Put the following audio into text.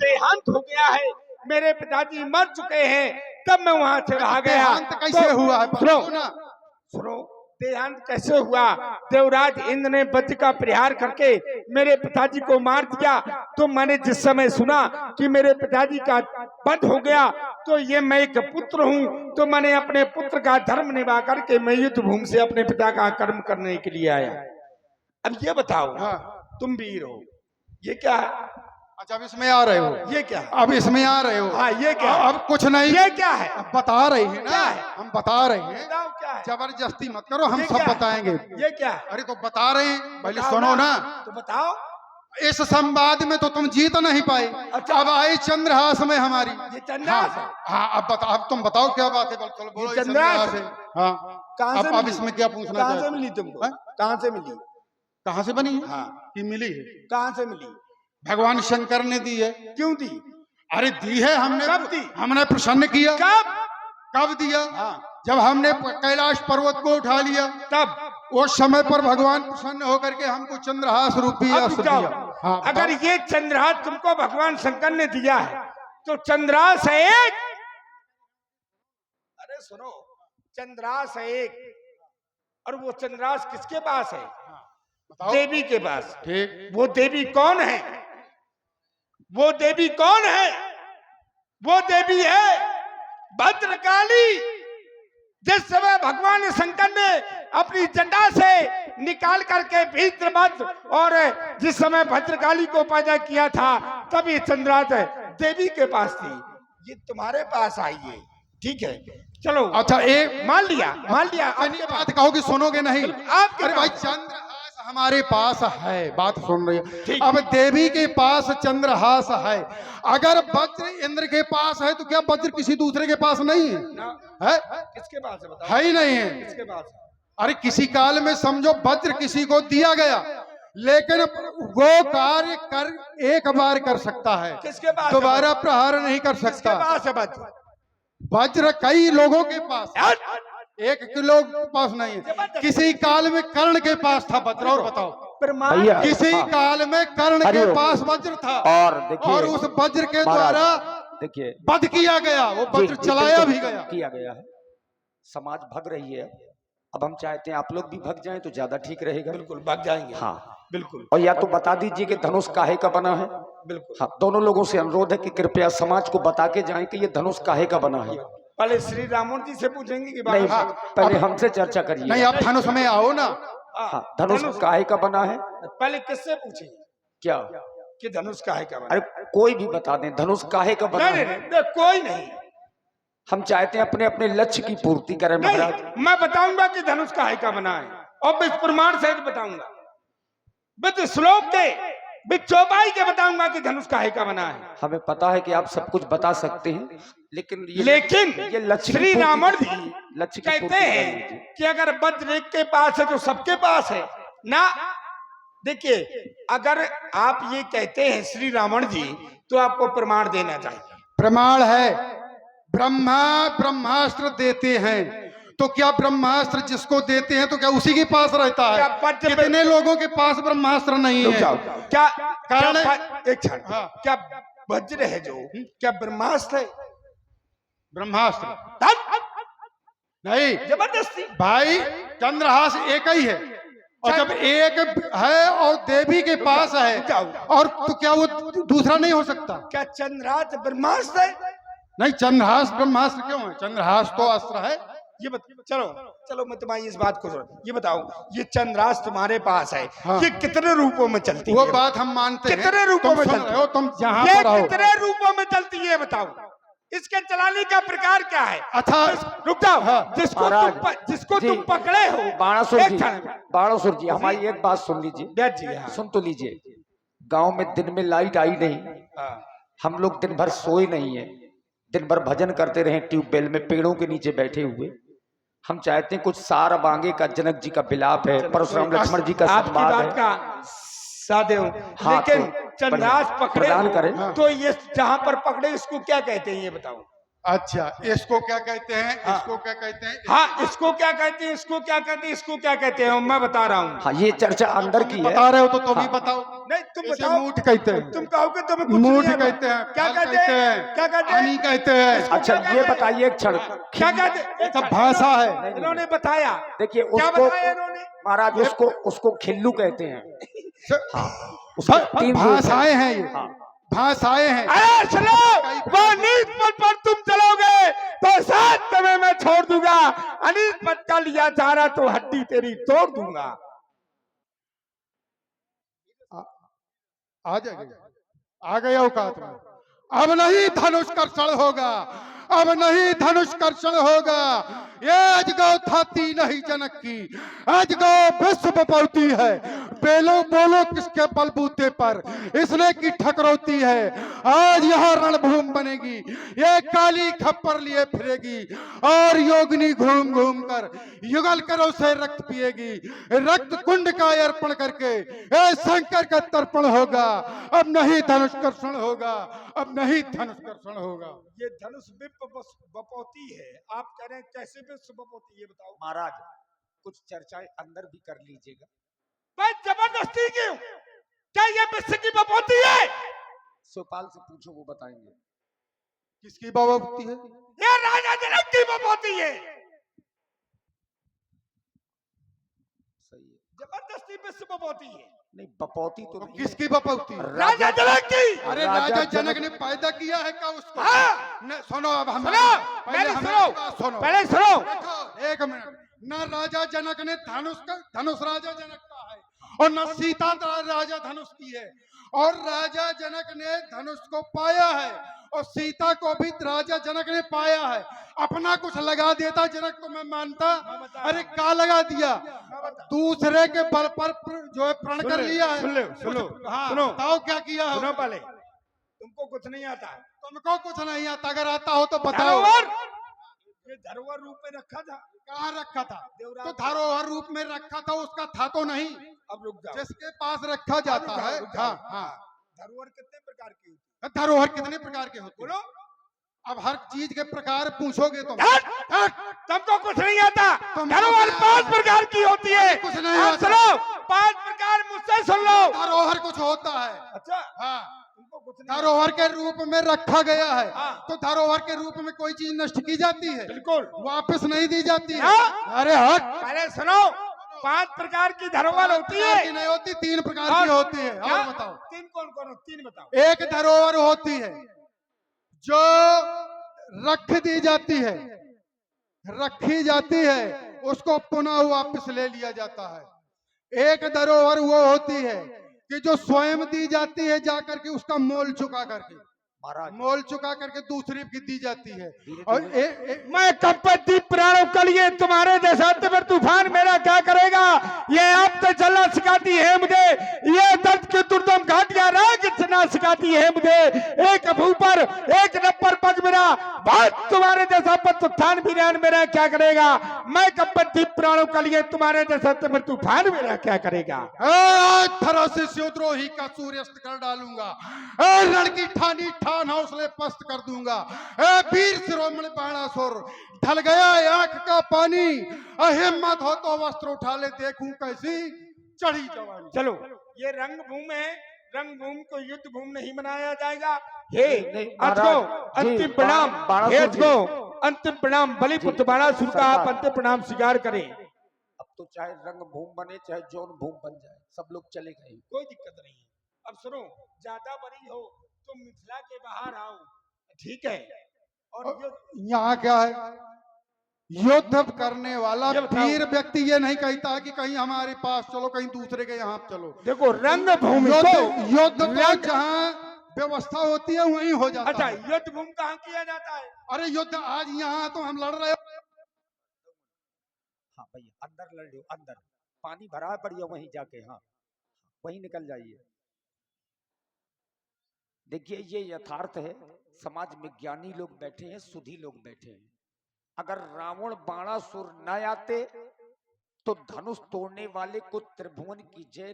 देहांत हो गया है, मेरे पिताजी मर चुके हैं, तब मैं वहां से आ गया। देहांत कैसे हुआ है बताओ ना। सुनो, देहांत कैसे हुआ? देवराज इंद्र ने वज्र का प्रहार करके मेरे पिताजी को मार दिया। तो मैंने जिस समय सुना कि मेरे पिताजी का वध हो गया, तो ये मैं एक पुत्र हूँ, तो मैंने अपने पुत्र का धर्म निभा करके मैं युद्ध भूमि से अपने पिता का कर्म करने के लिए आया। अब ये बताओ, तुम वीर हो, ये क्या है? अच्छा अब इसमें आ रहे हो, ये क्या है? अब इसमें आ रहे हो। हाँ, ये क्या है? अब कुछ नहीं, ये क्या है? अब बता रहे हैं ना, क्या है? हम बता रहे हैं। बताओ क्या है? जबरदस्ती मत करो, हम ये सब क्या है? बताएंगे। ये क्या है? अरे तो बता रहे हैं, पहले बताओ सुनो ना। तो बताओ। इस संवाद में तो तुम जीत नहीं पाए। अच्छा। अब आई चंद्रहास में हमारी। ये चंद्रहास है? हाँ अब बताओ, अब तुम बताओ क्या बात है, चलो बोलो। ये चंद्रहास है? हाँ, कहाँ से अब मिली? इसमें क्या पूछना कहाँ से चाहते? मिली तुमको? कहाँ से मिली? कहाँ से बनी है? हाँ, कि मिली है? कहाँ से मिली? भगवान शंकर ने दी है। क्यों दी? अरे दी है हमने। कब दी? हमने प्रसन्न किया। कब? कब दिया? हाँ, जब हमने कैलाश पर्वत को उठा लिया, तब। उस समय पर भगवान प्रसन्न होकर के हमको चंद्रहास रूपी अब अस्त्र जाओ। दिया। हाँ, अगर ये चंद्रहास तुमको भगवान शंकर ने दिया है, तो चंद्रहास है एक। अरे सुनो, चंद्रहास है एक, और वो चंद्रहास किसके पास है? बताओ। देवी के पास। ठीक। वो देवी कौन है? वो देवी कौन है? वो देवी है भद्रकाली। जिस समय भगवान शंकर ने अपनी जटा से निकाल करके वीरभद्र और जिस समय भद्रकाली को पैदा किया था, तब ये चंद्रहास देवी के पास थी। ये तुम्हारे पास आई है, ठीक है, चलो। अच्छा एक मान लिया, मान लिया। अन्य बात कहोगे, सुनोगे नहीं। आपके अरे भाई पास। चंद्रहास हमारे पास है, बात सुन रही ठीक। है। अब देवी के पास चंद्रहास है, अगर वज्र इंद्र के पास है तो क्या वज्र किसी दूसरे के पास नहीं है? है? किसके पास है बताओ? है ही नहीं है। किसके पास? अरे किसी काल में समझो वज्र किसी को दिया गया, लेकिन वो कार्य कर एक बार कर सकता है, किसके पास? दोबारा प्रहार नहीं कर किसके सकता। पास है वज्र? वज्र कई लोगों के पास है, एक के लोग के पास नहीं है। किसी काल में कर्ण के पास था वज्र। और बताओ, प्रमाण? किसी काल में कर्ण के पास वज्र था, और देखिए, और उस वज्र के द्वारा देखिए वध किया गया, वो वज्र चलाया भी गया। किया गया है। समाज भग रही है, अब हम चाहते हैं आप लोग भी भग जाएं तो ज्यादा ठीक रहेगा। बिल्कुल भाग जाएंगे। हाँ बिल्कुल। और या तो बता दीजिए कि धनुष काहे का बना है। बिल्कुल। हाँ, दोनों लोगों से अनुरोध है कि कृपया समाज को बता के जाएं कि ये धनुष काहे का बना है। पहले श्री रामन जी से पूछेंगे कि नहीं, हाँ, पहले हमसे चर्चा करिए। नहीं, आप धनुष में आओ ना। हाँ, धनुष काहे का बना है? पहले किससे पूछेंगे क्या कि धनुष काहे का बना? अरे कोई भी बता दें, धनुष काहे का बना नहीं, है। नहीं, कोई नहीं। हम चाहते हैं अपने अपने लक्ष्य की पूर्ति करें महाराज। नहीं, मैं बताऊंगा कि धनुष काहे का बना है, और इस प्रमाण सहित बताऊंगा, विद श्लोक के, विद चौपाई के बताऊंगा कि धनुष काहे का बना है। हमें पता है कि आप सब कुछ बता सकते हैं, लेकिन ये लक्ष्य श्री रावण जी लक्ष्य की कहते पूर्ति कर हैं लीजिए। कि अगर वज्र एक के पास है तो सबके पास है ना। देखिए, अगर आप ये कहते हैं श्री रावण जी, तो आपको प्रमाण देना चाहिए। प्रमाण है, ब्रह्मा ब्रह्मास्त्र देते हैं, तो क्या ब्रह्मास्त्र जिसको देते हैं तो क्या उसी के पास रहता है? कितने लोगों के पास ब्रह्मास्त्र नहीं है? क्या कारण एक क्षण, क्या वज्र है जो, क्या ब्रह्मास्त्र है? ब्रह्मास्त्र नहीं, जबरदस्ती भाई चंद्रहास एक ही है, और जब एक है और देवी के पास है, और तो क्या वो दूसरा नहीं हो सकता? क्या चंद्रहास ब्रह्मास्त्र है? नहीं, चंद्रहास ब्रह्मास्त्र क्यों है? चंद्रहास तो अस्त्र है। ये चलो चलो, मैं तुम्हारी इस बात को ये बताओ, ये चंद्रहास तुम्हारे पास है, हाँ। ये कितने रूपों में चलती है? वो बात हम मानते हैं। कितने रूपों में चलती है? तुम जहां ये पर हो, कितने रूपों में चलती है बताओ? इसके चलाने का प्रकार क्या है? अच्छा रुक जाओ। हाँ। जिसको तुम पकड़े हो, बाणासुर एक जी, क्षण। बाणासुर जी, हमारी एक बात सुन लीजिए। बैठ जी, हाँ। सुन तो लीजिए। गांव में दिन में लाइट आई नहीं, हाँ। हम लोग दिन भर सोए नहीं है, दिन भर भजन करते रहे ट्यूबवेल में, पेड़ों के नीचे बैठे हुए। हम चाहते हैं कुछ सार बांगे का, जनक जी का विलाप है, परशुराम लक्ष्मण जी का आपकी संवाद बात है। का सादेव, हाँ, लेकिन तो चंद्रहास पकड़े प्रदान हो, करें। तो ये जहां पर पकड़े इसको क्या कहते हैं ये बताओ? अच्छा, इसको क्या कहते हैं? हाँ। इसको क्या कहते हैं? हाँ, इसको क्या कहते हैं, इसको क्या कहते हैं, इसको क्या कहते हैं, मैं बता रहा हूँ। हाँ, ये चर्चा अंदर की है। बता रहे हो तो तुम ही हाँ। बताओ। नहीं, तुम इसे बताओ। मूठ कहते हैं। तुम कहोगे तुम्हें कुछ मूठ नहीं आता। कहते हैं, क्या फल कहते हैं, क्या कहते हैं, पानी कहते हैं। अच्छा, ये बताइए एक क्षण, क्या कहते हैं, ये सब भाषा है। इन्होंने बताया। देखिए क्या उसको बताया इन्होंने? महाराज, उसको खिल्लू कहते हैं। हाँ, उसके भ- 3 रूप भाषाएं हैं ये, हाँ। भाषाएं हैं। अरे सुनो, वो नीत पथ पर तुम चलोगे तो साथ तुम्हें मैं छोड़ दूंगा, अनीत पथ का लिया चारा तो हड्डी तेरी तोड़ दूंगा। आ जाएगा, आ गया औकात में। अब नहीं धनुष कर्षण होगा, अब नहीं धनुष कर्षण होगा। ये अजगौ थाती नहीं जनक की, अजगौ विश्व बपौती है। बेलो बोलो किसके बलबूते पर इसने की ठकरौती है। आज यहाँ रणभूमि बनेगी, ये काली खप्पर लिए फिरेगी और योगिनी घूम घूम कर युगल करो से रक्त पिएगी। रक्त कुंड का अर्पण करके ये शंकर का तर्पण होगा। अब नहीं धनुष कर्षण होगा, अब नहीं धनुष कर्षण होगा। ये धनुष विश्व बपौती है, आप कह रहे हैं कैसे विश्व बपौती, ये बताओ महाराज। कुछ चर्चाएं अंदर भी कर लीजिएगा। भाई, जबरदस्ती क्यों? क्या ये विश्व की बपौती है? शिवपाल से पूछो, वो बताएंगे। किसकी बपौती है? ये राजा जनक की बपौती है। सही है। जबरदस्ती विश्व बपौती है। नहीं, बपौती तो नहीं है। किसकी बपौती है? राजा जनक की। अरे राजा जनक ने पैदा किया है क्या उसको? हाँ। सुनो, अब हम सुनो, मेरी सुनो, पहले सुनो। देखो, एक मिनट। न राजा जनक ने धनुष राजा जनक का है, और न सीता राजा धनुष की है। और राजा जनक ने धनुष को पाया है, और सीता को भी राजा जनक ने पाया है। अपना कुछ लगा देता जनक तो मैं मानता। अरे क्या लगा दिया? दूसरे के बल पर जो है प्रण कर लिया है। सुनो, हाँ, सुनो, बताओ क्या किया है? सुनो पहले, तुमको कुछ नहीं आता है। तुमको कुछ नहीं आता, अगर आता हो तो बताओ। ये धरोहर रूप में रखा था। कहाँ रखा था? देवराज तो धरोहर रूप में रखा था, उसका था तो नहीं। अब रुक जाओ। जिसके पास रखा जाता है। हाँ हाँ। धरोहर कितने प्रकार की होती है? धरोहर कितने प्रकार के होते हैं? बोलो। अब हर चीज के प्रकार पूछोगे तुम। तुमको कुछ नहीं आता। तुम धरोहर 5 प्रकार की होती है। कुछ नहीं आप आता। सुनो, 5 प्रकार मुझसे सुन लो। धरोहर कुछ होता है। अच्छा, हाँ, तुमको कुछ नहीं धरोहर के रूप में रखा गया है। हाँ। तो धरोहर के रूप में कोई चीज नष्ट की जाती है? बिल्कुल। वापस नहीं दी जाती है। हाँ। अरे हट। पहले सुनो, 5 प्रकार की धरोहर होती है। की नहीं होती, 3 प्रकार की होती है। क्या? और बताओ। 3 कौन कौन हो? 3 बताओ। एक धरोहर होती है जो रख दी जाती है, रखी जाती है, उसको पुनः वापस ले लिया जाता है। एक धरोहर वो होती है कि जो स्वयं दी जाती है, जाकर के उसका मोल चुका करके, महाराज, मोल चुका करके दूसरी की दी जाती है। और मैं कपटी प्राणों के लिए तुम्हारे जैसा तिबर तूफान मेरा क्या करेगा? ये अब तो चलना सिखाती है मुझे, ये दर्द की दुर्दम घाटियां राग इतना सिखाती है मुझे। एक भूपर एक नंबर पग मेरा, बात तुम्हारे जैसा पर तूफान वीरान मेरा क्या करेगा? मैं कपटी प्राणों के लिए तुम्हारे जैसा तिबर तूफान मेरा क्या करेगा? आज थरा से शिवद्रोही का सूर्यास्त कर डालूंगा। रण की ठानी ठान हौसले पस्त कर दूंगा। वीर शिरोमणि बाणासुर, ढल गया आंख का पानी। हिम्मत हो तो वस्त्र उठा ले, देखूं कैसी चढ़ी जवानी। चलो, ये रंगभूमि है, रंगभूमि को युद्ध भूमि नहीं बनाया जाएगा। हे अथो अंतिम प्रणाम, हे अथो अंतिम प्रणाम, बलिपुत्र बाणासुर का आप अंतिम प्रणाम स्वीकार करें। अब तो चाहे रंगभूमि बने चाहे जौन भूमि बन जाए, सब लोग चले गए, कोई दिक्कत नहीं है। अब सुनो, ज्यादा बड़ी हो तो मिथिला के बाहर आओ, ठीक है? और यहाँ क्या है? युद्ध करने वाला ये बताओ। वीर व्यक्ति ये नहीं कहता कि कहीं हमारे पास चलो, कहीं दूसरे के यहाँ चलो। देखो, रंगभूमि युद्ध तो जहाँ व्यवस्था होती है वहीं हो जाता अच्छा, है। युद्ध भूमि कहाँ किया जाता है? अरे युद्ध आज यहाँ तो हम लड़ रहे हो। हाँ भैया, अंदर लड़ लो, अंदर पानी भरा है बढ़िया, वहीं जाके हाँ वहीं निकल जाइए। देखिए, ये यथार्थ है। समाज में ज्ञानी लोग बैठे हैं, सुधी लोग बैठे हैं। अगर रावण बाणासुर न आते तो धनुष तोड़ने वाले को त्रिभुवन की जय